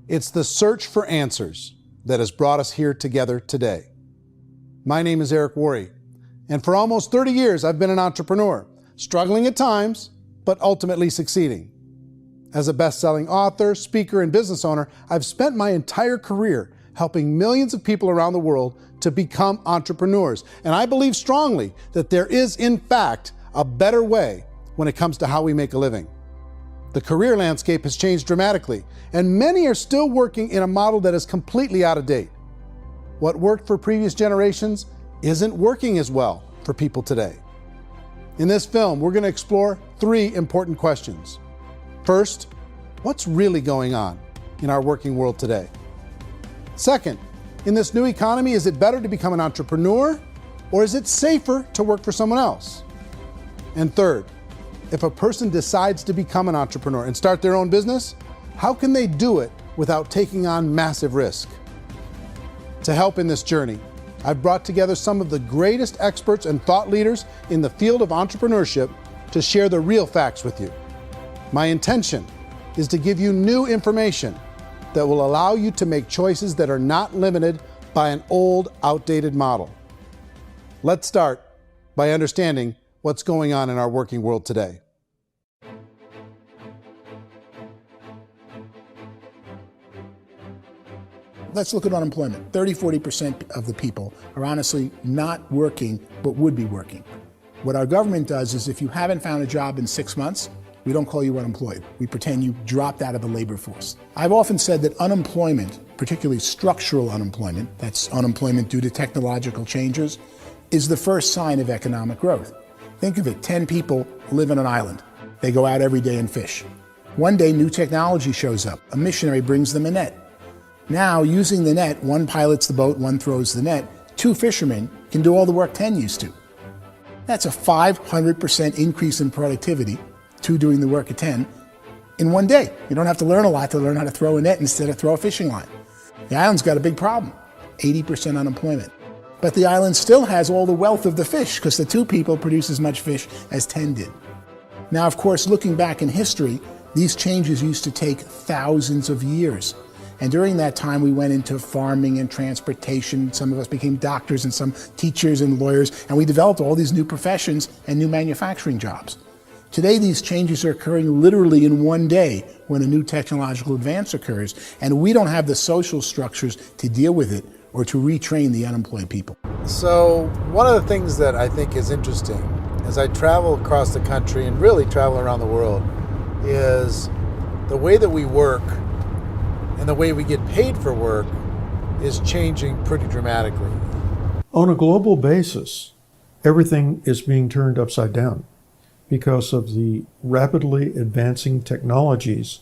It's the search for answers that has brought us here together today. My name is Eric Worre, and for almost 30 years I've been an entrepreneur, struggling at times, but ultimately succeeding. As a best-selling author, speaker, and business owner, I've spent my entire career helping millions of people around the world to become entrepreneurs. And I believe strongly that there is, in fact, a better way when it comes to how we make a living. The career landscape has changed dramatically, and many are still working in a model that is completely out of date. What worked for previous generations isn't working as well for people today. In this film, we're going to explore 3 important questions. First, what's really going on in our working world today? Second, in this new economy, is it better to become an entrepreneur, or is it safer to work for someone else? And third, if a person decides to become an entrepreneur and start their own business, how can they do it without taking on massive risk? To help in this journey, I've brought together some of the greatest experts and thought leaders in the field of entrepreneurship to share the real facts with you. My intention is to give you new information that will allow you to make choices that are not limited by an old, outdated model. Let's start by understanding what's going on in our working world today. Let's look at unemployment. 30-40% of the people are honestly not working, but would be working. What our government does is if you haven't found a job in 6 months, we don't call you unemployed. We pretend you dropped out of the labor force. I've often said that unemployment, particularly structural unemployment, that's unemployment due to technological changes, is the first sign of economic growth. Think of it, 10 people live on an island. They go out every day and fish. One day, new technology shows up. A missionary brings them a net. Now, using the net, one pilots the boat, one throws the net. 2 fishermen can do all the work 10 used to. That's a 500% increase in productivity, 2 doing the work of 10, in one day. You don't have to learn a lot to learn how to throw a net instead of throw a fishing line. The island's got a big problem, 80% unemployment. But the island still has all the wealth of the fish because the 2 people produce as much fish as 10 did. Now, of course, looking back in history, these changes used to take thousands of years. And during that time, we went into farming and transportation. Some of us became doctors and some teachers and lawyers, and we developed all these new professions and new manufacturing jobs. Today, these changes are occurring literally in one day when a new technological advance occurs, and we don't have the social structures to deal with it or to retrain the unemployed people. So one of the things that I think is interesting as I travel across the country and really travel around the world is the way that we work and the way we get paid for work is changing pretty dramatically. On a global basis, everything is being turned upside down because of the rapidly advancing technologies.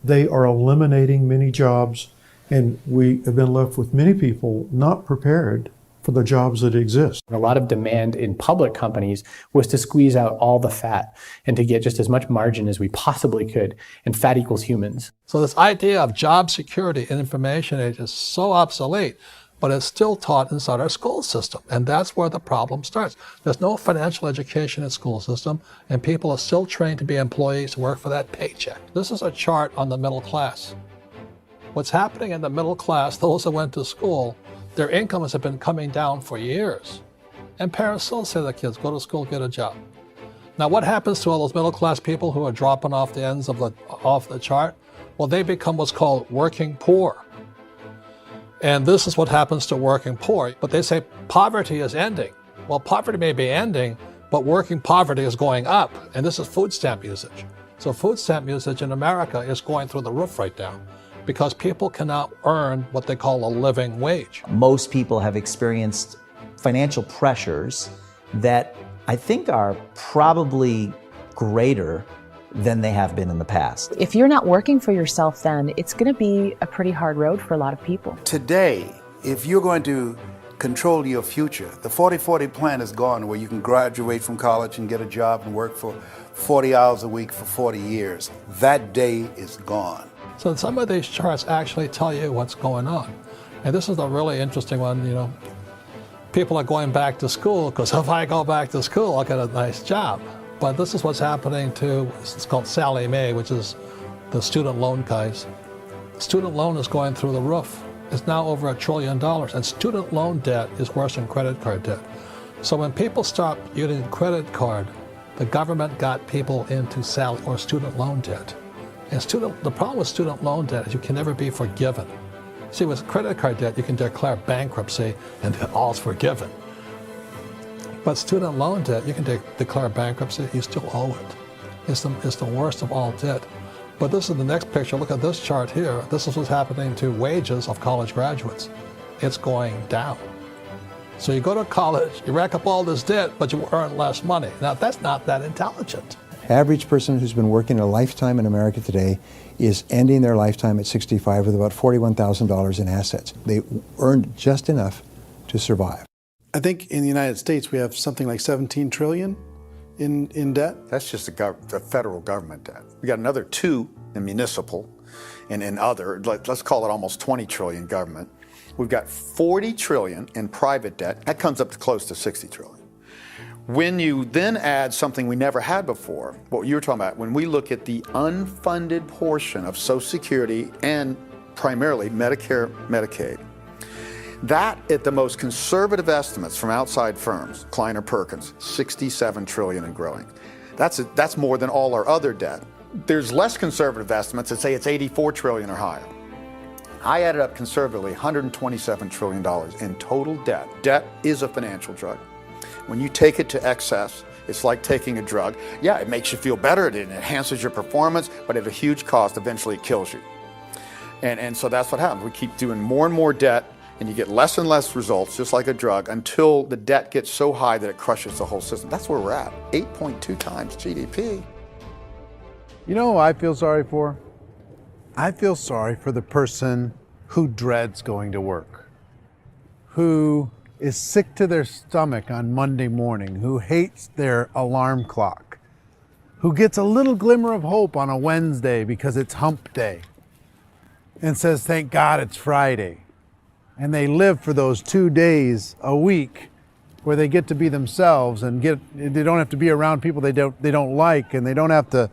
They are eliminating many jobs, and we have been left with many people not prepared for the jobs that exist. A lot of demand in public companies was to squeeze out all the fat and to get just as much margin as we possibly could, and fat equals humans. So this idea of job security in information age is so obsolete, but it's still taught inside our school system, and that's where the problem starts. There's no financial education in the school system, and people are still trained to be employees who work for that paycheck. This is a chart on the middle class. What's happening in the middle class, those that went to school, their incomes have been coming down for years. And parents still say to their kids, go to school, get a job. Now what happens to all those middle class people who are dropping off the ends of the chart? Well, they become what's called working poor. And this is what happens to working poor. But they say poverty is ending. Well, poverty may be ending, but working poverty is going up. And this is food stamp usage. So food stamp usage in America is going through the roof right now, because people cannot earn what they call a living wage. Most people have experienced financial pressures that I think are probably greater than they have been in the past. If you're not working for yourself, then it's going to be a pretty hard road for a lot of people. Today, if you're going to control your future, the 40-40 plan is gone, where you can graduate from college and get a job and work for 40 hours a week for 40 years. That day is gone. So some of these charts actually tell you what's going on. And this is a really interesting one, you know. People are going back to school because if I go back to school, I'll get a nice job. But this is what's happening to, it's called Sallie Mae, which is the student loan guys. student loan is going through the roof. It's now over $1 trillion, and student loan debt is worse than credit card debt. So when people stopped using credit card, the government got people into student loan debt. And the problem with student loan debt is you can never be forgiven. See, with credit card debt, you can declare bankruptcy and all's forgiven. But student loan debt, you can declare bankruptcy, you still owe it. It's the worst of all debt. But this is the next picture. Look at this chart here. This is what's happening to wages of college graduates. It's going down. So you go to college, you rack up all this debt, but you earn less money. Now, that's not that intelligent. Average person who's been working a lifetime in America today is ending their lifetime at 65 with about $41,000 in assets. They earned just enough to survive. I think in the United States we have something like 17 trillion in debt. That's just the federal government debt. We got another 2 in municipal and in other, let's call it almost 20 trillion government. We've got 40 trillion in private debt. That comes up to close to 60 trillion. When you then add something we never had before, what you were talking about, when we look at the unfunded portion of Social Security and primarily Medicare, Medicaid, that at the most conservative estimates from outside firms, Kleiner Perkins, 67 trillion and growing. That's more than all our other debt. There's less conservative estimates that say it's 84 trillion or higher. I added up conservatively $127 trillion in total debt. Debt is a financial drug. When you take it to excess, it's like taking a drug. Yeah, it makes you feel better, it enhances your performance, but at a huge cost, eventually it kills you. And so that's what happens. We keep doing more and more debt, and you get less and less results, just like a drug, until the debt gets so high that it crushes the whole system. That's where we're at, 8.2 times GDP. You know who I feel sorry for? I feel sorry for the person who dreads going to work, who is sick to their stomach on Monday morning, who hates their alarm clock, who gets a little glimmer of hope on a Wednesday because it's hump day and says, thank God it's Friday. And they live for those 2 days a week where they get to be themselves and they don't have to be around people they don't like, and they don't have to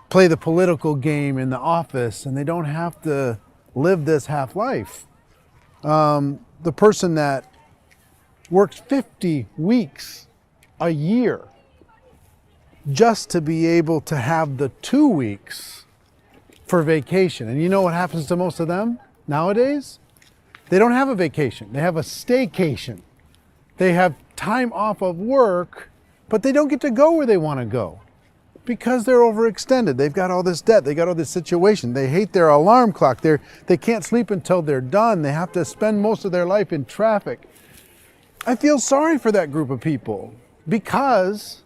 play the political game in the office, and they don't have to live this half life. The person that works 50 weeks a year just to be able to have the 2 weeks for vacation. And you know what happens to most of them nowadays? They don't have a vacation. They have a staycation. They have time off of work, but they don't get to go where they want to go because they're overextended. They've got all this debt. They got all this situation. They hate their alarm clock. They can't sleep until they're done. They have to spend most of their life in traffic. I feel sorry for that group of people because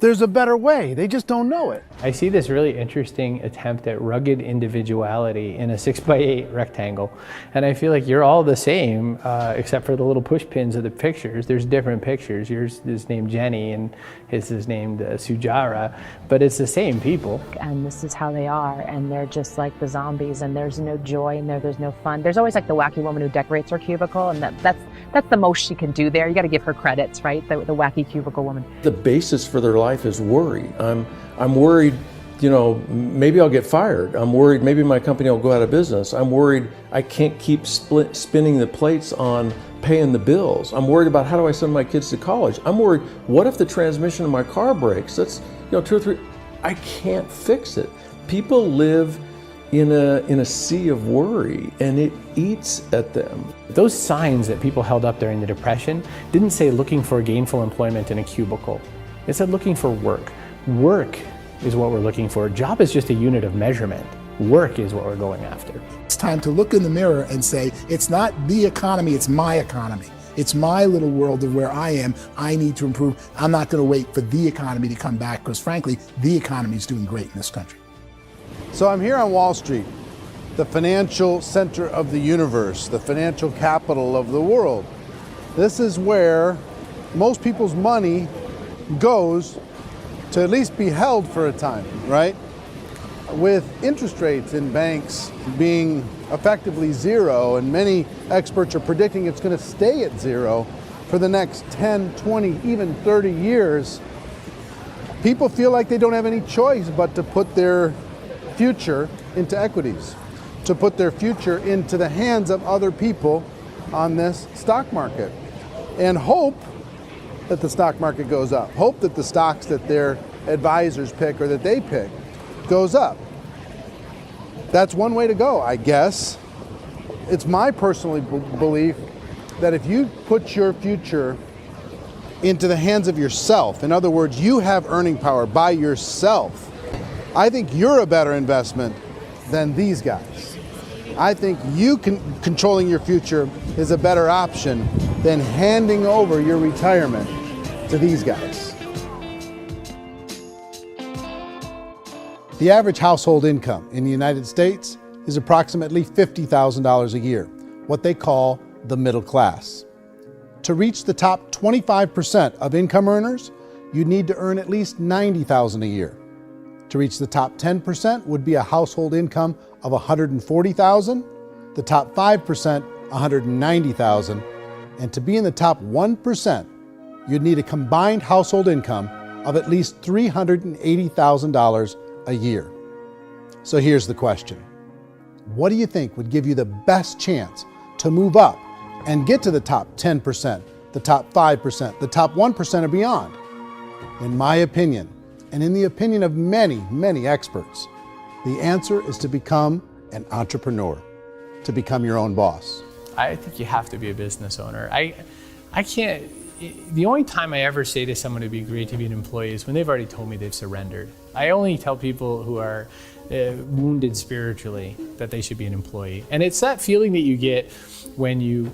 there's a better way. They just don't know it. I see this really interesting attempt at rugged individuality in a 6x8 rectangle. And I feel like you're all the same, except for the little push pins of the pictures. There's different pictures. Yours is named Jenny and his is named Sujara, but it's the same people. And this is how they are, and they're just like the zombies, and there's no joy in there, there's no fun. There's always like the wacky woman who decorates her cubicle, and that's the most she can do there. You got to give her credits, right? The wacky cubicle woman. The basis for their life is worry. I'm worried, you know, maybe I'll get fired. I'm worried maybe my company will go out of business. I'm worried I can't keep spinning the plates on paying the bills. I'm worried about how do I send my kids to college. I'm worried, what if the transmission of my car breaks? That's, you know, 2 or 3, I can't fix it. People live in a sea of worry, and it eats at them. Those signs that people held up during the Depression didn't say looking for gainful employment in a cubicle. It said looking for work. Work is what we're looking for. Job is just a unit of measurement. Work is what we're going after. It's time to look in the mirror and say, it's not the economy, it's my economy. It's my little world of where I am. I need to improve. I'm not going to wait for the economy to come back, because frankly, the economy is doing great in this country. So I'm here on Wall Street, the financial center of the universe, the financial capital of the world. This is where most people's money goes to at least be held for a time, right? With interest rates in banks being effectively zero, and many experts are predicting it's going to stay at zero for the next 10, 20, even 30 years, people feel like they don't have any choice but to put their future into equities, to put their future into the hands of other people on this stock market, and hope that the stock market goes up, hope that the stocks that their advisors pick or that they pick goes up. That's one way to go, I guess. It's my personal belief that if you put your future into the hands of yourself, in other words, you have earning power by yourself, I think you're a better investment than these guys. I think you controlling your future is a better option than handing over your retirement to these guys. The average household income in the United States is approximately $50,000 a year, what they call the middle class. To reach the top 25% of income earners, you'd need to earn at least $90,000 a year. To reach the top 10% would be a household income of $140,000, the top 5%, $190,000, and to be in the top 1%, you'd need a combined household income of at least $380,000 a year. So here's the question. What do you think would give you the best chance to move up and get to the top 10%, the top 5%, the top 1% or beyond? In my opinion, and in the opinion of many, many experts, the answer is to become an entrepreneur, to become your own boss. I think you have to be a business owner. I can't, the only time I ever say to someone it'd be great to be an employee is when they've already told me they've surrendered. I only tell people who are wounded spiritually that they should be an employee. And it's that feeling that you get when you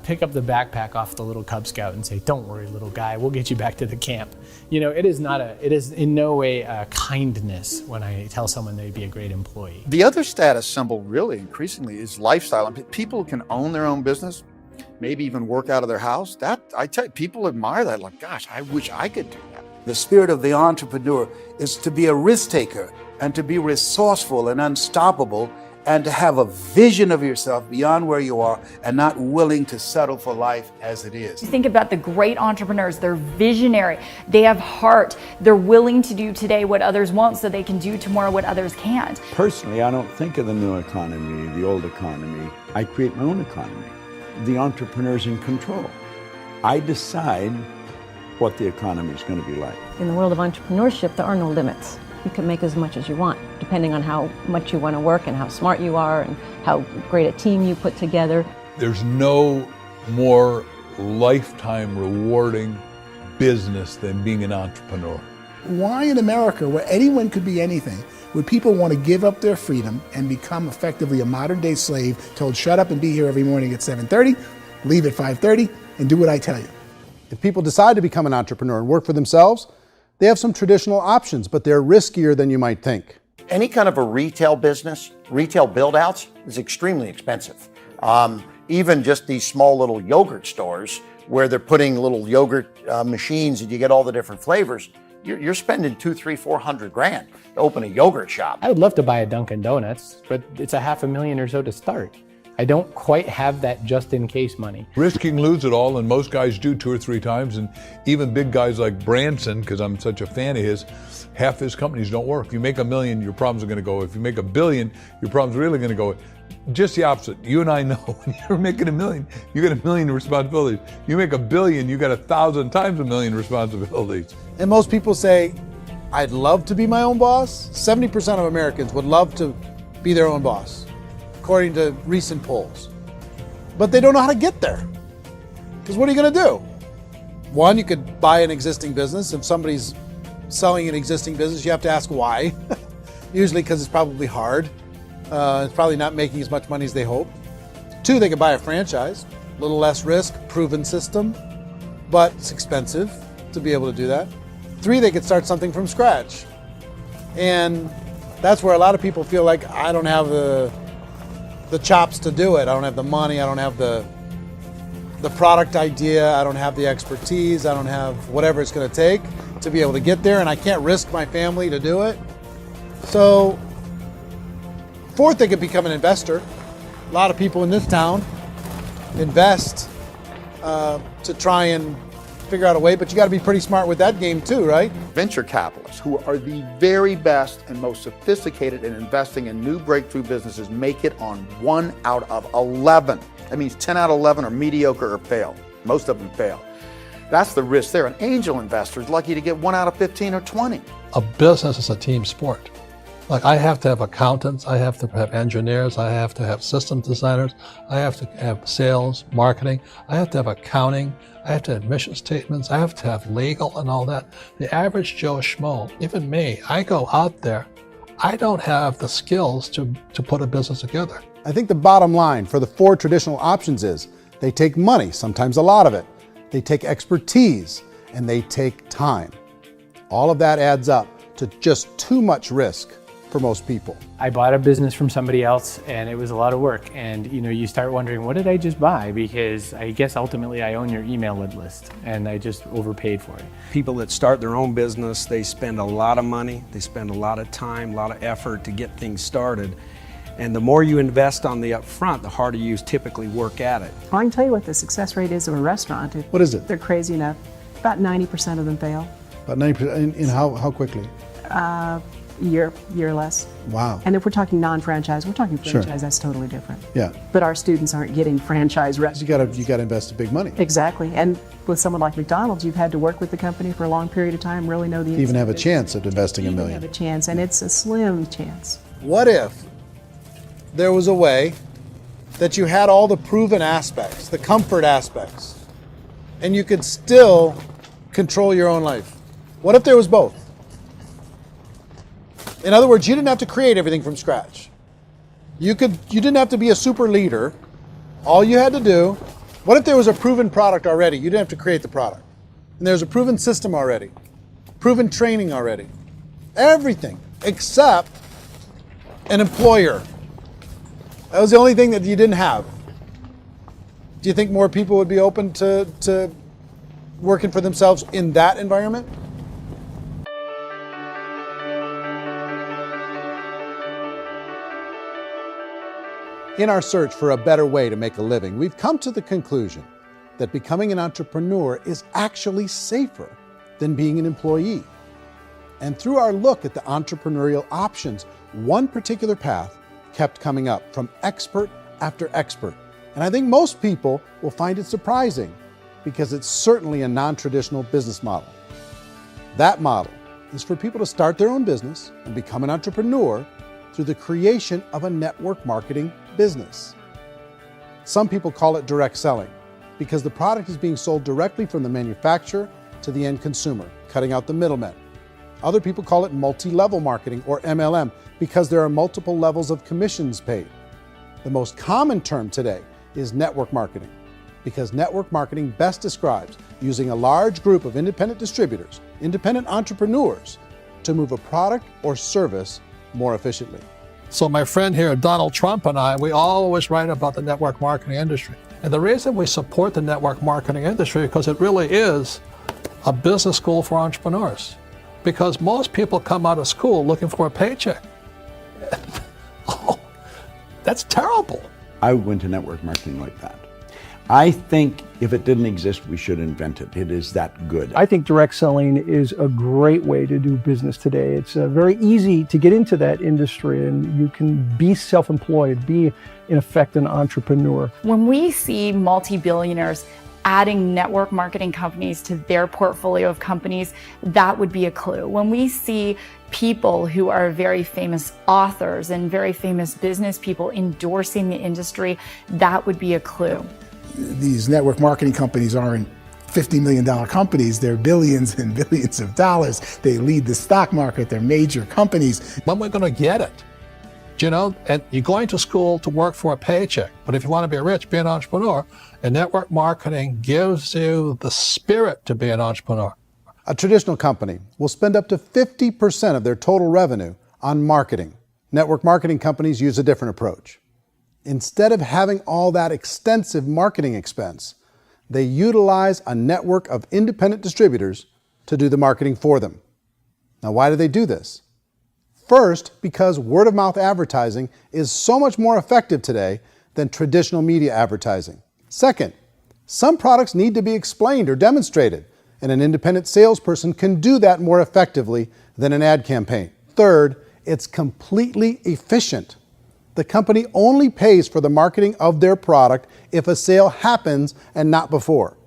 pick up the backpack off the little Cub Scout and say, "Don't worry, little guy, we'll get you back to the camp." You know, it is in no way a kindness when I tell someone they'd be a great employee. The other status symbol really increasingly is lifestyle. I mean, people can own their own business, maybe even work out of their house. That, I tell you, people admire that. Like, gosh, I wish I could do that. The spirit of the entrepreneur is to be a risk taker and to be resourceful and unstoppable and to have a vision of yourself beyond where you are and not willing to settle for life as it is. You think about the great entrepreneurs, they're visionary, they have heart, they're willing to do today what others won't so they can do tomorrow what others can't. Personally, I don't think of the new economy, the old economy. I create my own economy. The entrepreneur's in control. I decide what the economy is going to be like. In the world of entrepreneurship, there are no limits. You can make as much as you want, depending on how much you want to work and how smart you are and how great a team you put together. There's no more lifetime rewarding business than being an entrepreneur. Why in America, where anyone could be anything, would people want to give up their freedom and become effectively a modern-day slave, told shut up and be here every morning at 7:30, leave at 5:30, and do what I tell you? If people decide to become an entrepreneur and work for themselves, they have some traditional options, but they're riskier than you might think. Any kind of a retail business, retail build-outs is extremely expensive. Even just these small little yogurt stores where they're putting little yogurt machines and you get all the different flavors, you're spending $200,000, $300,000, $400,000 to open a yogurt shop. I would love to buy a Dunkin' Donuts, but it's $500,000 or so to start. I don't quite have that just-in-case money. Risking lose it all, and most guys do 2 or 3 times, and even big guys like Branson, because I'm such a fan of his, half his companies don't work. If you make $1 million, your problems are going to go. If you make $1 billion, your problems are really going to go. Just the opposite. You and I know when you're making $1 million, you got $1 million responsibilities. You make $1 billion, you got 1,000 times $1 million responsibilities. And most people say, I'd love to be my own boss. 70% of Americans would love to be their own boss, according to recent polls. But they don't know how to get there. Because what are you going to do? One, you could buy an existing business. If somebody's selling an existing business, you have to ask why. Usually because it's probably hard. It's probably not making as much money as they hope. 2, they could buy a franchise. A little less risk, proven system, but it's expensive to be able to do that. 3, they could start something from scratch. And that's where a lot of people feel like, I don't have the chops to do it. I don't have the money. I don't have the product idea. I don't have the expertise. I don't have whatever it's going to take to be able to get there, and I can't risk my family to do it. So 4th, they could become an investor. A lot of people in this town invest to try and figure out a way, but you got to be pretty smart with that game too, right? Venture capitalists, who are the very best and most sophisticated in investing in new breakthrough businesses, make it on 1 out of 11. That means 10 out of 11 are mediocre or fail. Most of them fail. That's the risk there. An angel investor is lucky to get 1 out of 15 or 20. A business is a team sport. Like, I have to have accountants, I have to have engineers, I have to have system designers, I have to have sales, marketing, I have to have accounting, I have to have mission statements, I have to have legal and all that. The average Joe Schmo, even me, I go out there, I don't have the skills to put a business together. I think the bottom line for the 4 traditional options is they take money, sometimes a lot of it. They take expertise, and they take time. All of that adds up to just too much risk for most people. I bought a business from somebody else and it was a lot of work. And you start wondering, what did I just buy? Because I guess ultimately I own your email list and I just overpaid for it. People that start their own business, they spend a lot of money, they spend a lot of time, a lot of effort to get things started. And the more you invest on the upfront, the harder you typically work at it. I can tell you what the success rate is of a restaurant. What is it? They're crazy enough. About 90% of them fail. About 90%, in how quickly? Year less. Wow. And if we're talking non-franchise, we're talking franchise, Sure. That's totally different. Yeah. But our students aren't getting franchise restaurants. You got to invest big money. Exactly. And with someone like McDonald's, you've had to work with the company for a long period of time, really know the To even have a chance at investing $1 million. have a chance, and it's a slim chance. What if there was a way that you had all the proven aspects, the comfort aspects, and you could still control your own life? What if there was both? In other words, you didn't have to create everything from scratch. You didn't have to be a super leader. All you had to do, what if there was a proven product already? You didn't have to create the product. And there's a proven system already, proven training already. Everything except an employer. That was the only thing that you didn't have. Do you think more people would be open to working for themselves in that environment? In our search for a better way to make a living, we've come to the conclusion that becoming an entrepreneur is actually safer than being an employee. And through our look at the entrepreneurial options, one particular path kept coming up from expert after expert. And I think most people will find it surprising because it's certainly a non-traditional business model. That model is for people to start their own business and become an entrepreneur through the creation of a network marketing business. Some people call it direct selling because the product is being sold directly from the manufacturer to the end consumer, cutting out the middlemen. Other people call it multi-level marketing, or MLM, because there are multiple levels of commissions paid. The most common term today is network marketing, because network marketing best describes using a large group of independent distributors, independent entrepreneurs, to move a product or service more efficiently. So my friend here, Donald Trump, and I, we always write about the network marketing industry. And the reason we support the network marketing industry is because it really is a business school for entrepreneurs. Because most people come out of school looking for a paycheck. Oh, that's terrible. I went to network marketing like that. I think if it didn't exist, we should invent it. It is that good. I think direct selling is a great way to do business today. It's very easy to get into that industry, and you can be self-employed, be in effect an entrepreneur. When we see multi-billionaires adding network marketing companies to their portfolio of companies, that would be a clue. When we see people who are very famous authors and very famous business people endorsing the industry, that would be a clue. These network marketing companies aren't $50 million companies. They're billions and billions of dollars. They lead the stock market. They're major companies. When we're going to get it? You know, and you're going to school to work for a paycheck. But if you want to be rich, be an entrepreneur. And network marketing gives you the spirit to be an entrepreneur. A traditional company will spend up to 50% of their total revenue on marketing. Network marketing companies use a different approach. Instead of having all that extensive marketing expense, they utilize a network of independent distributors to do the marketing for them. Now, why do they do this? First, because word-of-mouth advertising is so much more effective today than traditional media advertising. Second, some products need to be explained or demonstrated and an independent salesperson can do that more effectively than an ad campaign. Third, it's completely efficient. The company only pays for the marketing of their product if a sale happens and not before.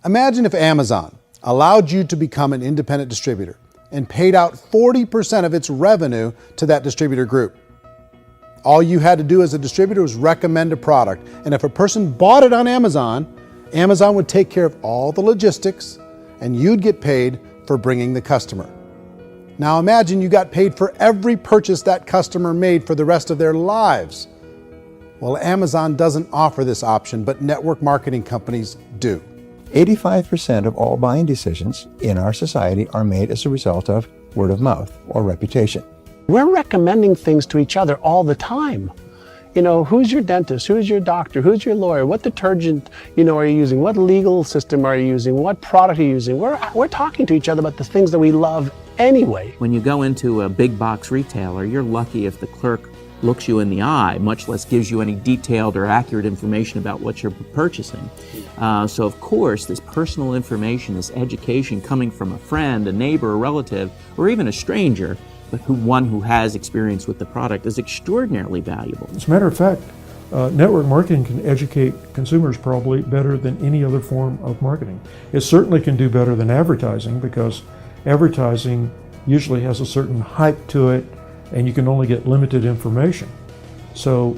Imagine if Amazon allowed you to become an independent distributor and paid out 40% of its revenue to that distributor group. All you had to do as a distributor was recommend a product, and if a person bought it on Amazon, Amazon would take care of all the logistics and you'd get paid for bringing the customer. Now imagine you got paid for every purchase that customer made for the rest of their lives. Well, Amazon doesn't offer this option, but network marketing companies do. 85% of all buying decisions in our society are made as a result of word of mouth or reputation. We're recommending things to each other all the time. You know, who's your dentist? Who's your doctor? Who's your lawyer? What detergent, are you using? What legal system are you using? What product are you using? We're talking to each other about the things that we love anyway. When you go into a big box retailer, you're lucky if the clerk looks you in the eye, much less gives you any detailed or accurate information about what you're purchasing. So of course, this personal information, this education coming from a friend, a neighbor, a relative, or even a stranger, but one who has experience with the product is extraordinarily valuable. As a matter of fact, network marketing can educate consumers probably better than any other form of marketing. It certainly can do better than advertising, because advertising usually has a certain hype to it and you can only get limited information. So,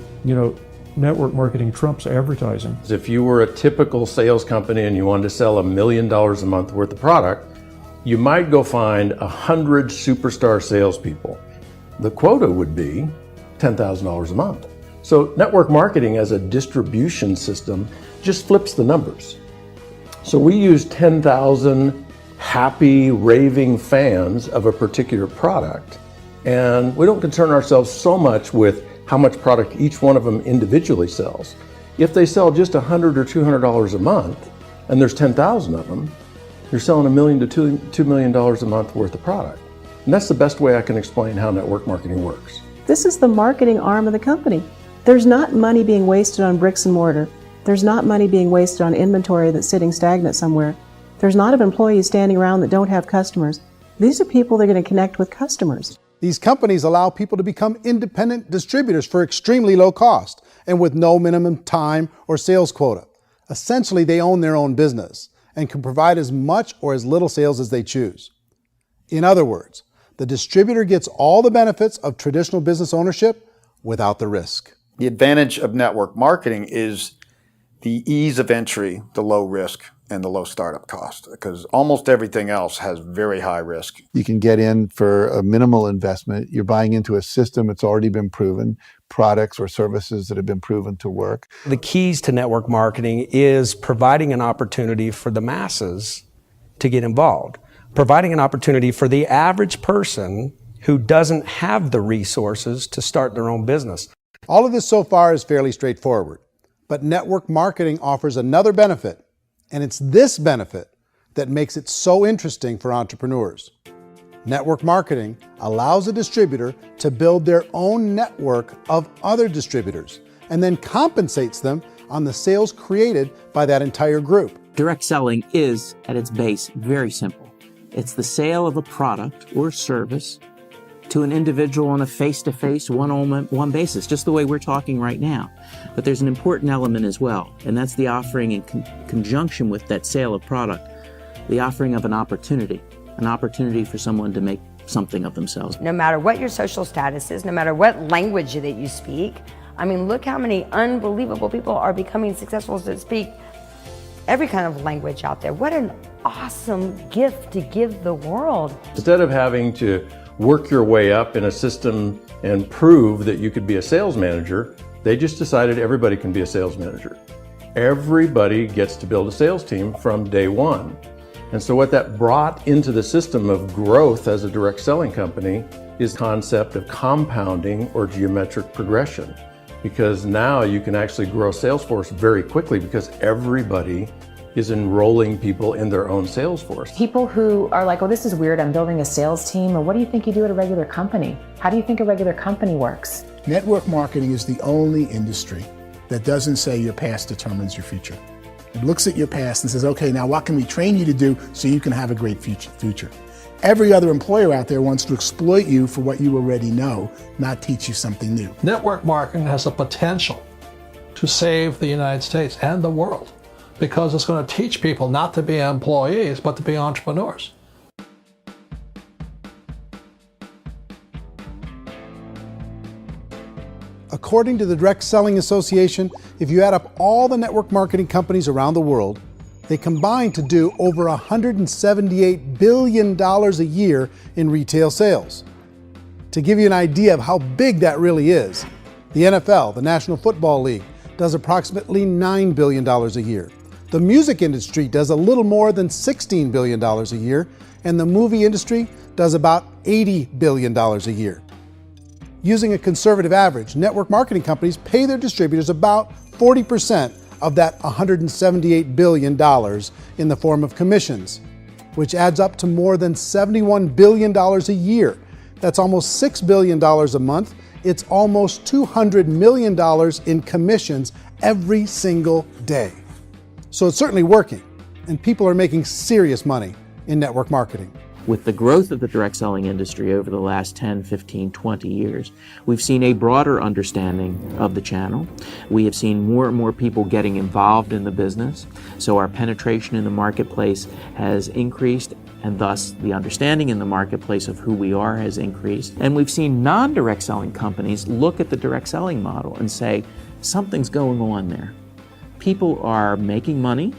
network marketing trumps advertising. If you were a typical sales company and you wanted to sell $1 million a month worth of product, you might go find 100 superstar salespeople. The quota would be $10,000 a month. So network marketing as a distribution system just flips the numbers. So we use 10,000 happy, raving fans of a particular product, and we don't concern ourselves so much with how much product each one of them individually sells. If they sell just $100 or $200 a month, and there's 10,000 of them, you're selling $1 million to $2 million a month worth of product. And that's the best way I can explain how network marketing works. This is the marketing arm of the company. There's not money being wasted on bricks and mortar. There's not money being wasted on inventory that's sitting stagnant somewhere. There's not of employees standing around that don't have customers. These are people that are going to connect with customers. These companies allow people to become independent distributors for extremely low cost and with no minimum time or sales quota. Essentially, they own their own business and can provide as much or as little sales as they choose. In other words, the distributor gets all the benefits of traditional business ownership without the risk. The advantage of network marketing is the ease of entry, the low risk, and the low startup cost, because almost everything else has very high risk. You can get in for a minimal investment. You're buying into a system that's already been proven, products or services that have been proven to work. The keys to network marketing is providing an opportunity for the masses to get involved, providing an opportunity for the average person who doesn't have the resources to start their own business. All of this so far is fairly straightforward, but network marketing offers another benefit, and it's this benefit that makes it so interesting for entrepreneurs. Network marketing allows a distributor to build their own network of other distributors and then compensates them on the sales created by that entire group. Direct selling is, at its base, very simple. It's the sale of a product or service to an individual on a face-to-face, one-on-one basis, just the way we're talking right now. But there's an important element as well, and that's the offering in conjunction with that sale of product, the offering of an opportunity for someone to make something of themselves. No matter what your social status is, no matter what language that you speak, I mean, look how many unbelievable people are becoming successful that speak every kind of language out there. What an awesome gift to give the world. Instead of having to work your way up in a system and prove that you could be a sales manager, they just decided everybody can be a sales manager. Everybody gets to build a sales team from day one. And so what that brought into the system of growth as a direct selling company is the concept of compounding or geometric progression. Because now you can actually grow a sales force very quickly because everybody is enrolling people in their own sales force. People who are like, oh, this is weird, I'm building a sales team, or what do you think you do at a regular company? How do you think a regular company works? Network marketing is the only industry that doesn't say your past determines your future. It looks at your past and says, okay, now what can we train you to do so you can have a great future? Every other employer out there wants to exploit you for what you already know, not teach you something new. Network marketing has the potential to save the United States and the world because it's going to teach people not to be employees, but to be entrepreneurs. According to the Direct Selling Association, if you add up all the network marketing companies around the world, they combine to do over $178 billion a year in retail sales. To give you an idea of how big that really is, the NFL, the National Football League, does approximately $9 billion a year. The music industry does a little more than $16 billion a year, and the movie industry does about $80 billion a year. Using a conservative average, network marketing companies pay their distributors about 40% of that $178 billion in the form of commissions, which adds up to more than $71 billion a year. That's almost $6 billion a month. It's almost $200 million in commissions every single day. So it's certainly working, and people are making serious money in network marketing. With the growth of the direct selling industry over the last 10, 15, 20 years, we've seen a broader understanding of the channel. We have seen more and more people getting involved in the business, so our penetration in the marketplace has increased, and thus the understanding in the marketplace of who we are has increased. And we've seen non-direct selling companies look at the direct selling model and say, something's going on there. People are making money.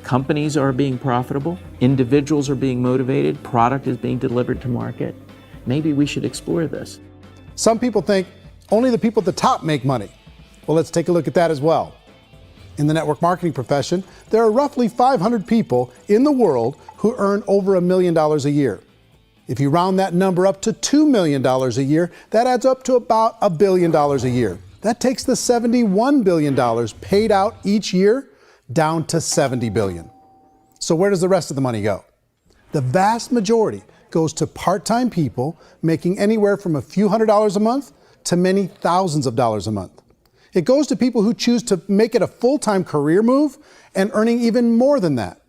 Companies are being profitable, individuals are being motivated, product is being delivered to market. Maybe we should explore this. Some people think only the people at the top make money. Well, let's take a look at that as well. In the network marketing profession, there are roughly 500 people in the world who earn over $1 million a year. If you round that number up to $2 million a year, that adds up to about $1 billion a year. That takes the $71 billion paid out each year down to $70 billion. So where does the rest of the money go? The vast majority goes to part-time people making anywhere from a few $100s a month to many thousands of dollars a month. It goes to people who choose to make it a full-time career move and earning even more than that.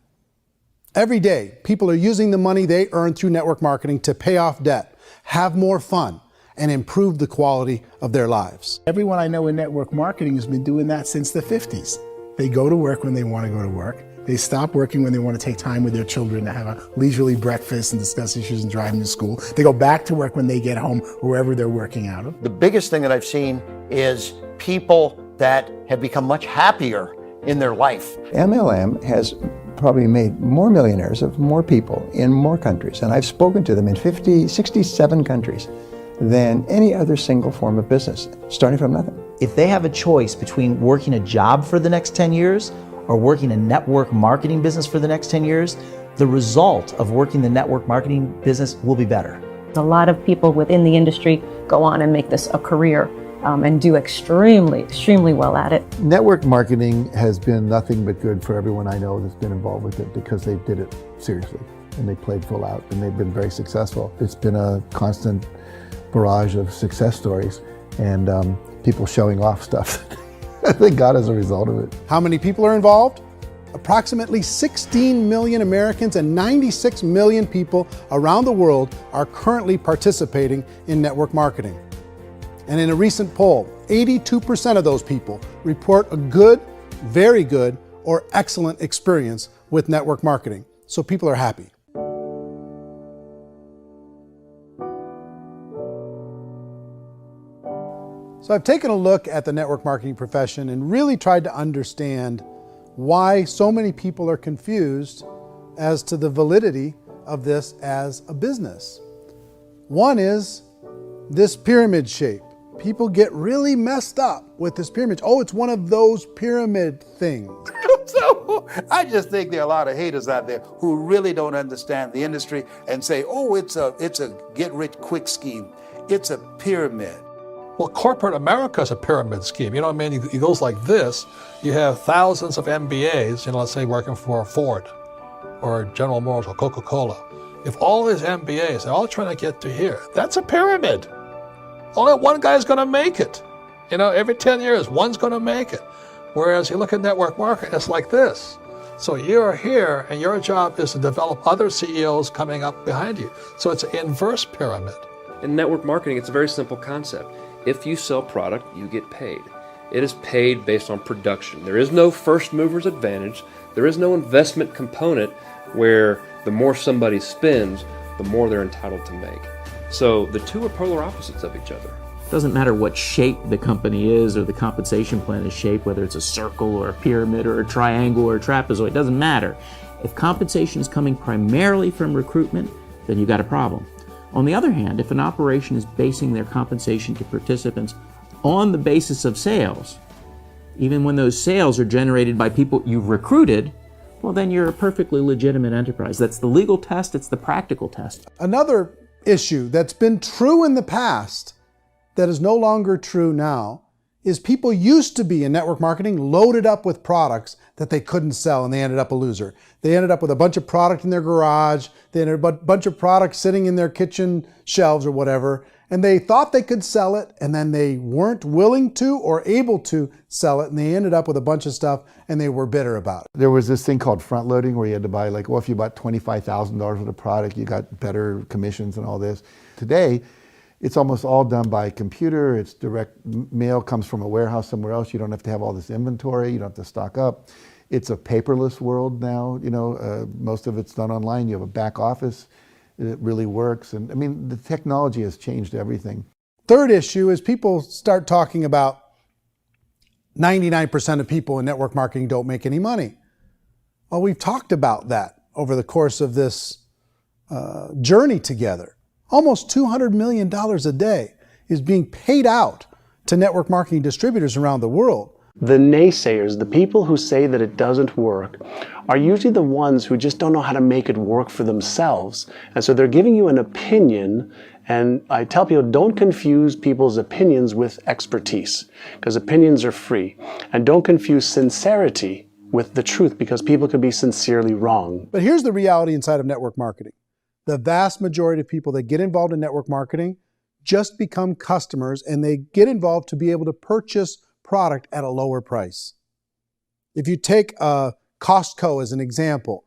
Every day, people are using the money they earn through network marketing to pay off debt, have more fun, and improve the quality of their lives. Everyone I know in network marketing has been doing that since the 50s. They go to work when they want to go to work. They stop working when they want to take time with their children to have a leisurely breakfast and discuss issues and drive them to school. They go back to work when they get home, wherever they're working out of. The biggest thing that I've seen is people that have become much happier in their life. MLM has probably made more millionaires of more people in more countries, and I've spoken to them in 67 countries, than any other single form of business, starting from nothing. If they have a choice between working a job for the next 10 years or working a network marketing business for the next 10 years, the result of working the network marketing business will be better. A lot of people within the industry go on and make this a career and do extremely well at it. Network marketing has been nothing but good for everyone I know that's been involved with it because they did it seriously and they played full out and they've been very successful. It's been a constant barrage of success stories and people showing off stuff that they got as a result of it. How many people are involved? Approximately 16 million Americans and 96 million people around the world are currently participating in network marketing. And in a recent poll, 82% of those people report a good, very good, or excellent experience with network marketing. So people are happy. So I've taken a look at the network marketing profession and really tried to understand why so many people are confused as to the validity of this as a business. One is this pyramid shape. People get really messed up with this pyramid. Oh, it's one of those pyramid things. So I just think there are a lot of haters out there who really don't understand the industry and say, oh, it's a get-rich-quick scheme. It's a pyramid. Well, corporate America is a pyramid scheme. You know what I mean? It goes like this. You have thousands of MBAs, let's say working for Ford or General Motors or Coca-Cola. If all these MBAs, they're all trying to get to here, that's a pyramid. Only one guy's going to make it. Every 10 years, one's going to make it. Whereas you look at network marketing, it's like this. So you're here, and your job is to develop other CEOs coming up behind you. So it's an inverse pyramid. In network marketing, it's a very simple concept. If you sell product, you get paid. It is paid based on production. There is no first mover's advantage. There is no investment component where the more somebody spends, the more they're entitled to make. So the two are polar opposites of each other. It doesn't matter what shape the company is or the compensation plan is shaped, whether it's a circle or a pyramid or a triangle or a trapezoid, it doesn't matter. If compensation is coming primarily from recruitment, then you've got a problem. On the other hand, if an operation is basing their compensation to participants on the basis of sales, even when those sales are generated by people you've recruited, well, then you're a perfectly legitimate enterprise. That's the legal test, it's the practical test. Another issue that's been true in the past that is no longer true now is people used to be in network marketing loaded up with products that they couldn't sell, and they ended up a loser. They ended up with a bunch of product in their garage, they ended up with a bunch of products sitting in their kitchen shelves or whatever, and they thought they could sell it, and then they weren't willing to or able to sell it, and they ended up with a bunch of stuff, and they were bitter about it. There was this thing called front loading where you had to buy, like, well, if you bought $25,000 worth of product, you got better commissions and all this. Today, it's almost all done by computer. It's direct mail, comes from a warehouse somewhere else. You don't have to have all this inventory. You don't have to stock up. It's a paperless world now. Most of it's done online. You have a back office. It really works. And I mean, the technology has changed everything. Third issue is people start talking about 99% of people in network marketing don't make any money. Well, we've talked about that over the course of this journey together. Almost $200 million a day is being paid out to network marketing distributors around the world. The naysayers, the people who say that it doesn't work, are usually the ones who just don't know how to make it work for themselves. And so they're giving you an opinion, and I tell people, don't confuse people's opinions with expertise, because opinions are free. And don't confuse sincerity with the truth, because people could be sincerely wrong. But here's the reality inside of network marketing. The vast majority of people that get involved in network marketing just become customers, and they get involved to be able to purchase product at a lower price. If you take Costco as an example,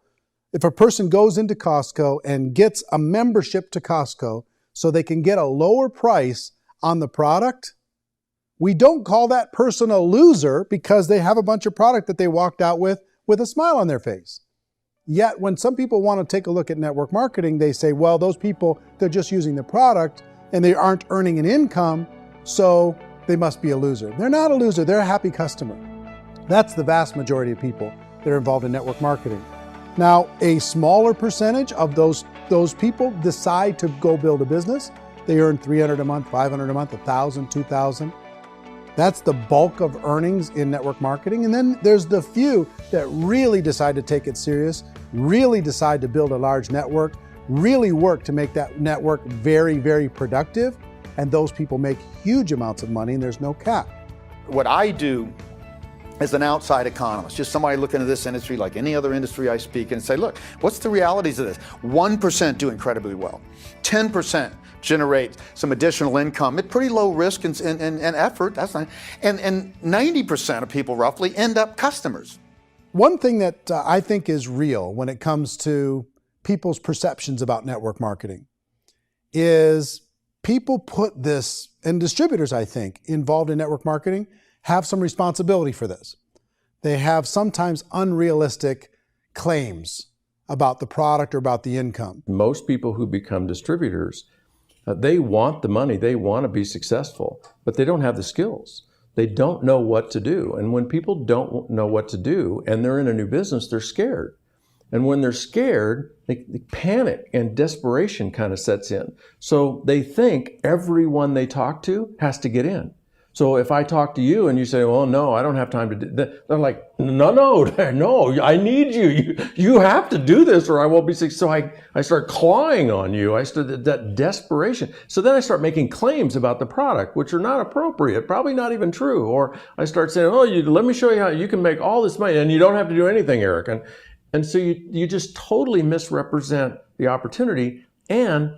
if a person goes into Costco and gets a membership to Costco so they can get a lower price on the product, we don't call that person a loser because they have a bunch of product that they walked out with a smile on their face. Yet when some people want to take a look at network marketing, they say, well, those people, they're just using the product and they aren't earning an income, so they must be a loser. They're not a loser, they're a happy customer. That's the vast majority of people that are involved in network marketing. Now, a smaller percentage of those people decide to go build a business. They earn $300 a month, $500 a month, $1,000, $2,000. That's the bulk of earnings in network marketing. And then there's the few that really decide to take it serious, really decide to build a large network, really work to make that network very, very productive. And those people make huge amounts of money, and there's no cap. What I do as an outside economist, just somebody looking at this industry like any other industry I speak and say, look, what's the realities of this? 1% do incredibly well. 10% generate some additional income at pretty low risk and effort. That's not, and 90% of people roughly end up customers. One thing that I think is real when it comes to people's perceptions about network marketing is people put this, and distributors, I think, involved in network marketing have some responsibility for this. They have sometimes unrealistic claims about the product or about the income. Most people who become distributors, they want the money, they want to be successful, but they don't have the skills. They don't know what to do. And when people don't know what to do and they're in a new business, they're scared. And when they're scared, they panic and desperation kind of sets in. So they think everyone they talk to has to get in. So if I talk to you and you say, well, no, I don't have time to do that, they're like, no, I need you. You have to do this or I won't be successful. So I start clawing on you. I start that desperation. So then I start making claims about the product, which are not appropriate, probably not even true. Or I start saying, oh, let me show you how you can make all this money and you don't have to do anything, Eric. And so you just totally misrepresent the opportunity, and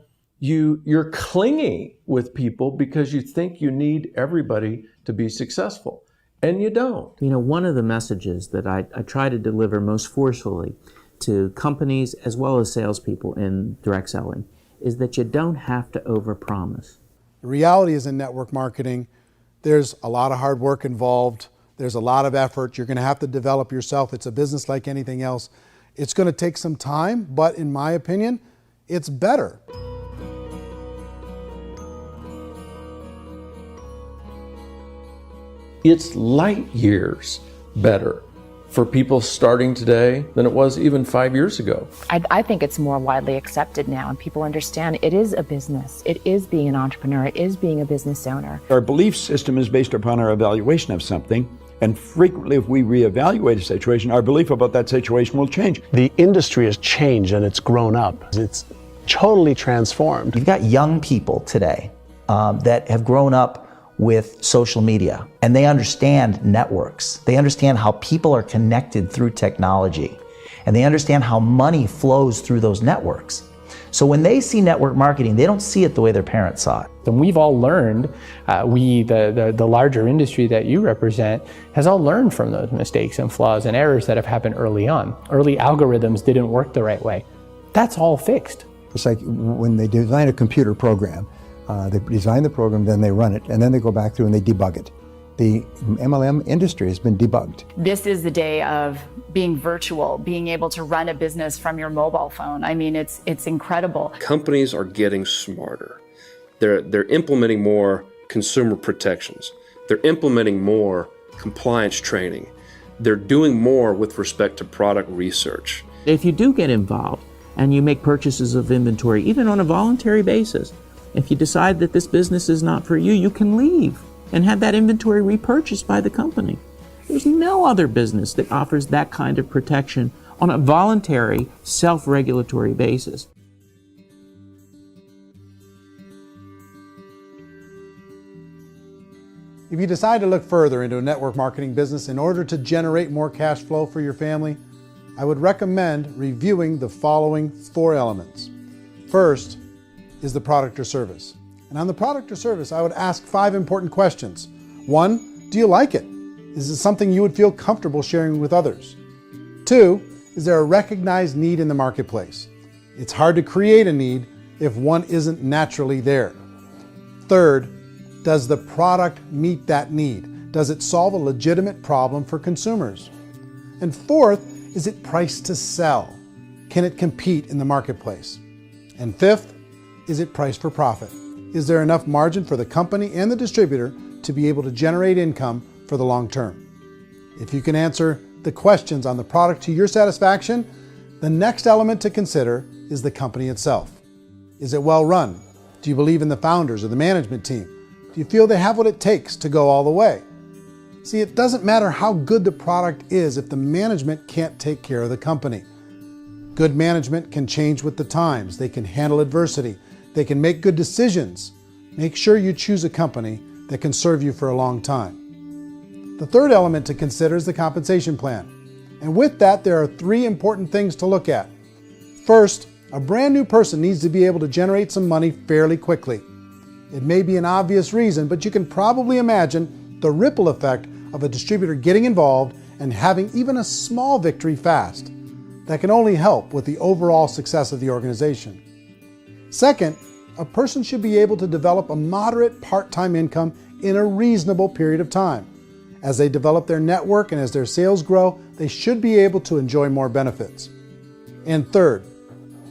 you're clingy with people because you think you need everybody to be successful. and you don't. You know, one of the messages that I try to deliver most forcefully to companies as well as salespeople in direct selling is that you don't have to overpromise. The reality is in network marketing, there's a lot of hard work involved. There's a lot of effort. You're going to have to develop yourself. It's a business like anything else. It's going to take some time, but in my opinion, it's better. It's light years better for people starting today than it was even 5 years ago. I think it's more widely accepted now, and people understand it is a business. It is being an entrepreneur. It is being a business owner. Our belief system is based upon our evaluation of something. And frequently, if we reevaluate a situation, our belief about that situation will change. The industry has changed and it's grown up. It's totally transformed. You've got young people today that have grown up with social media, and they understand networks. They understand how people are connected through technology, and they understand how money flows through those networks. So when they see network marketing, they don't see it the way their parents saw it. And we've all learned, the larger industry that you represent, has all learned from those mistakes and flaws and errors that have happened early on. Early algorithms didn't work the right way. That's all fixed. It's like when they design a computer program, they design the program, then they run it, and then they go back through and they debug it. The MLM industry has been debugged. This is the day of being virtual, being able to run a business from your mobile phone. I mean, it's incredible. Companies are getting smarter. They're implementing more consumer protections. They're implementing more compliance training. They're doing more with respect to product research. If you do get involved and you make purchases of inventory, even on a voluntary basis, if you decide that this business is not for you, you can leave and have that inventory repurchased by the company. There's no other business that offers that kind of protection on a voluntary, self-regulatory basis. If you decide to look further into a network marketing business in order to generate more cash flow for your family, I would recommend reviewing the following 4 elements. First is the product or service. And on the product or service, I would ask 5 important questions. 1, do you like it? Is it something you would feel comfortable sharing with others? 2, is there a recognized need in the marketplace? It's hard to create a need if one isn't naturally there. 3rd, does the product meet that need? Does it solve a legitimate problem for consumers? And 4th, is it priced to sell? Can it compete in the marketplace? And 5th, is it priced for profit? Is there enough margin for the company and the distributor to be able to generate income for the long term? If you can answer the questions on the product to your satisfaction, the next element to consider is the company itself. Is it well run? Do you believe in the founders or the management team? Do you feel they have what it takes to go all the way? See, it doesn't matter how good the product is if the management can't take care of the company. Good management can change with the times. They can handle adversity. They can make good decisions. Make sure you choose a company that can serve you for a long time. The 3rd element to consider is the compensation plan. And with that, there are 3 important things to look at. First, a brand new person needs to be able to generate some money fairly quickly. It may be an obvious reason, but you can probably imagine the ripple effect of a distributor getting involved and having even a small victory fast. That can only help with the overall success of the organization. Second, a person should be able to develop a moderate part-time income in a reasonable period of time. As they develop their network and as their sales grow, they should be able to enjoy more benefits. And third,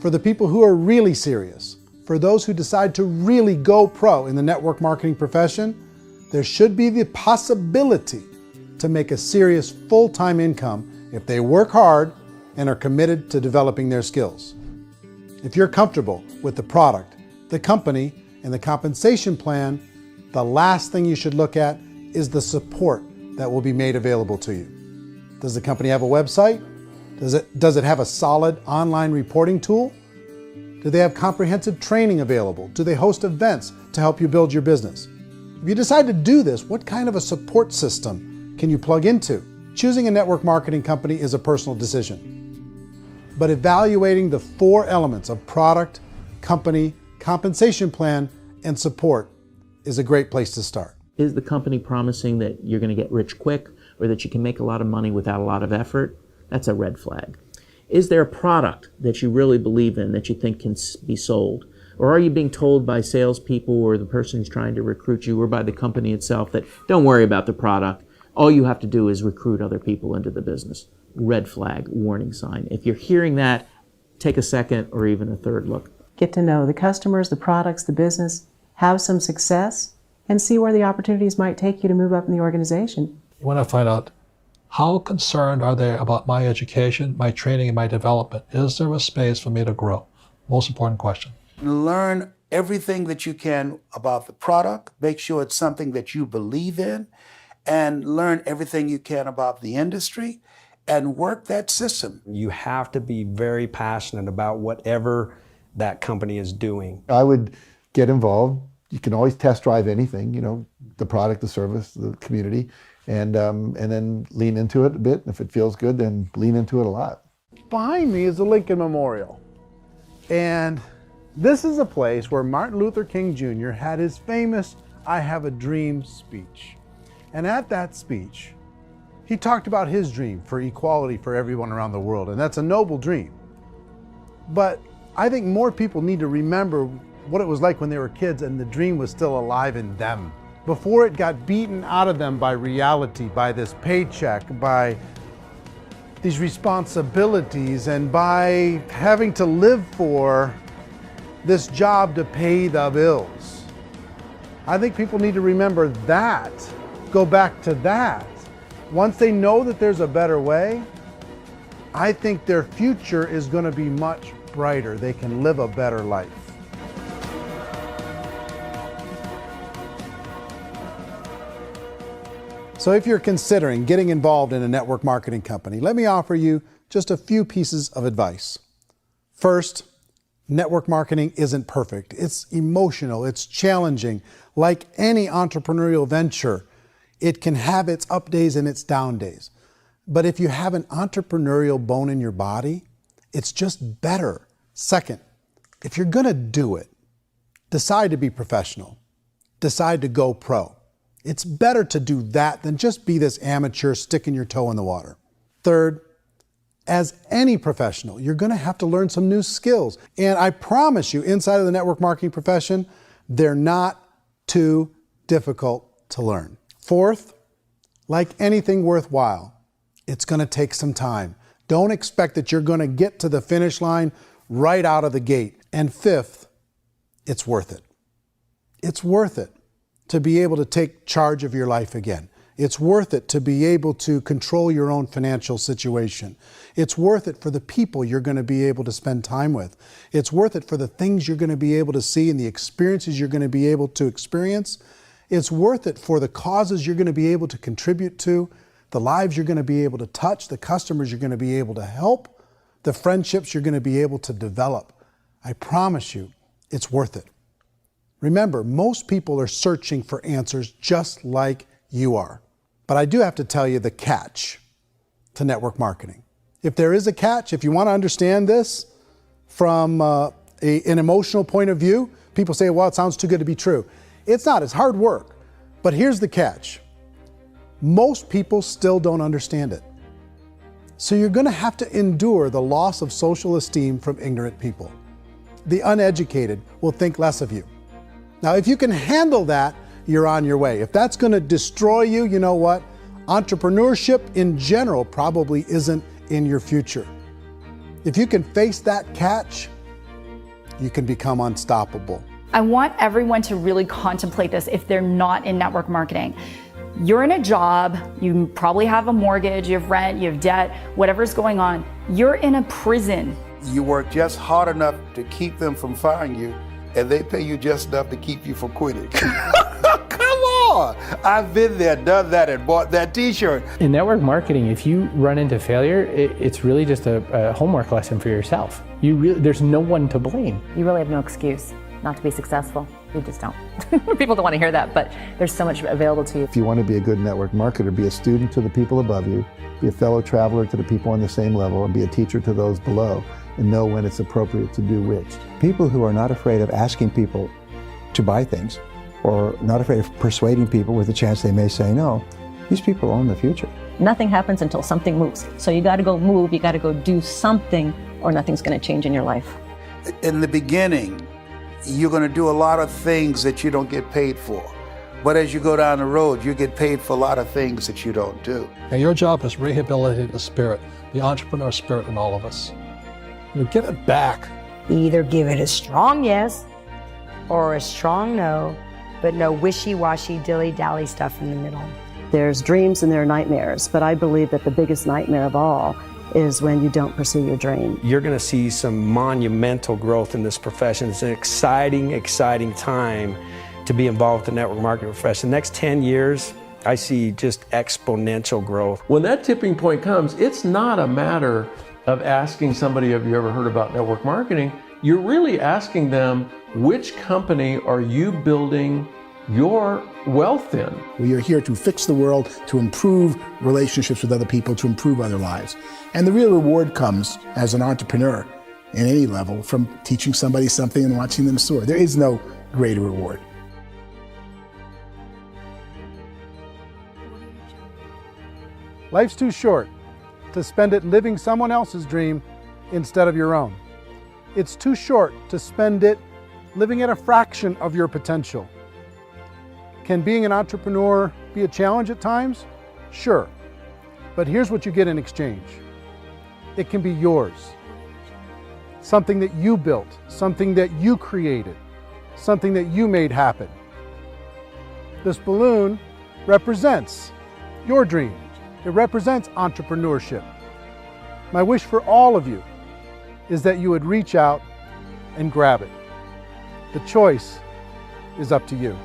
for the people who are really serious, for those who decide to really go pro in the network marketing profession, there should be the possibility to make a serious full-time income if they work hard and are committed to developing their skills. If you're comfortable with the product, the company, and the compensation plan, the last thing you should look at is the support that will be made available to you. Does the company have a website? Does it have a solid online reporting tool? Do they have comprehensive training available? Do they host events to help you build your business? If you decide to do this, what kind of a support system can you plug into? Choosing a network marketing company is a personal decision. But evaluating the 4 elements of product, company, compensation plan, and support is a great place to start. Is the company promising that you're going to get rich quick or that you can make a lot of money without a lot of effort? That's a red flag. Is there a product that you really believe in that you think can be sold? Or are you being told by salespeople or the person who's trying to recruit you or by the company itself that don't worry about the product, all you have to do is recruit other people into the business? Red flag, warning sign. If you're hearing that, take a second or even a third look. Get to know the customers, the products, the business, have some success, and see where the opportunities might take you to move up in the organization. You want to find out how concerned are they about my education, my training, and my development? Is there a space for me to grow? Most important question. Learn everything that you can about the product. Make sure it's something that you believe in, and learn everything you can about the industry and work that system. You have to be very passionate about whatever that company is doing. I would get involved. You can always test drive anything, you know, the product, the service, the community, and then lean into it a bit. If it feels good, then lean into it a lot. Behind me is the Lincoln Memorial. And this is a place where Martin Luther King Jr. had his famous "I Have a Dream" speech. And at that speech, he talked about his dream for equality for everyone around the world. And that's a noble dream. But I think more people need to remember what it was like when they were kids and the dream was still alive in them. Before it got beaten out of them by reality, by this paycheck, by these responsibilities, and by having to live for this job to pay the bills. I think people need to remember that, go back to that. Once they know that there's a better way, I think their future is going to be much brighter. They can live a better life. So if you're considering getting involved in a network marketing company, let me offer you just a few pieces of advice. First, network marketing isn't perfect. It's emotional, it's challenging. Like any entrepreneurial venture, it can have its up days and its down days. But if you have an entrepreneurial bone in your body, it's just better. Second, if you're gonna do it, decide to be professional. Decide to go pro. It's better to do that than just be this amateur sticking your toe in the water. Third, as any professional, you're gonna have to learn some new skills. And I promise you, inside of the network marketing profession, they're not too difficult to learn. Fourth, like anything worthwhile, it's gonna take some time. Don't expect that you're gonna get to the finish line right out of the gate. And fifth, it's worth it. It's worth it to be able to take charge of your life again. It's worth it to be able to control your own financial situation. It's worth it for the people you're going to be able to spend time with. It's worth it for the things you're going to be able to see and the experiences you're going to be able to experience. It's worth it for the causes you're going to be able to contribute to, the lives you're going to be able to touch, the customers you're going to be able to help, the friendships you're going to be able to develop. I promise you, it's worth it. Remember, most people are searching for answers just like you are. But I do have to tell you the catch to network marketing. If there is a catch, if you want to understand this from an emotional point of view, people say, well, it sounds too good to be true. It's not, it's hard work. But here's the catch. Most people still don't understand it. So you're going to have to endure the loss of social esteem from ignorant people. The uneducated will think less of you. Now, if you can handle that, you're on your way. If that's going to destroy you, you know what? Entrepreneurship in general probably isn't in your future. If you can face that catch, you can become unstoppable. I want everyone to really contemplate this if they're not in network marketing. You're in a job, you probably have a mortgage, you have rent, you have debt, whatever's going on. You're in a prison. You work just hard enough to keep them from firing you, and they pay you just enough to keep you from quitting. Come on! I've been there, done that, and bought that t-shirt. In network marketing, if you run into failure, it's really just a homework lesson for yourself. There's no one to blame. You really have no excuse not to be successful. You just don't. People don't want to hear that, but there's so much available to you. If you want to be a good network marketer, be a student to the people above you, be a fellow traveler to the people on the same level, and be a teacher to those below, and know when it's appropriate to do which. People who are not afraid of asking people to buy things or not afraid of persuading people with the chance they may say no. These people own the future. Nothing happens until something moves. So you got to go move, you got to go do something, or nothing's going to change in your life. In the beginning, you're going to do a lot of things that you don't get paid for. But as you go down the road, you get paid for a lot of things that you don't do. And your job is rehabilitate the spirit, the entrepreneur spirit in all of us. You give it back. Either give it a strong yes or a strong no, but no wishy-washy, dilly-dally stuff in the middle. There's dreams and there are nightmares, but I believe that the biggest nightmare of all is when you don't pursue your dream. You're going to see some monumental growth in this profession. It's an exciting, exciting time to be involved with the network marketing profession. The next 10 years, I see just exponential growth. When that tipping point comes, it's not a matter of asking somebody, have you ever heard about network marketing? You're really asking them, which company are you building your wealth in? We are here to fix the world, to improve relationships with other people, to improve other lives. And the real reward comes as an entrepreneur in any level from teaching somebody something and watching them soar. There is no greater reward. Life's too short to spend it living someone else's dream instead of your own. It's too short to spend it living at a fraction of your potential. Can being an entrepreneur be a challenge at times? Sure. But here's what you get in exchange. It can be yours. Something that you built, something that you created, something that you made happen. This balloon represents your dream. It represents entrepreneurship. My wish for all of you is that you would reach out and grab it. The choice is up to you.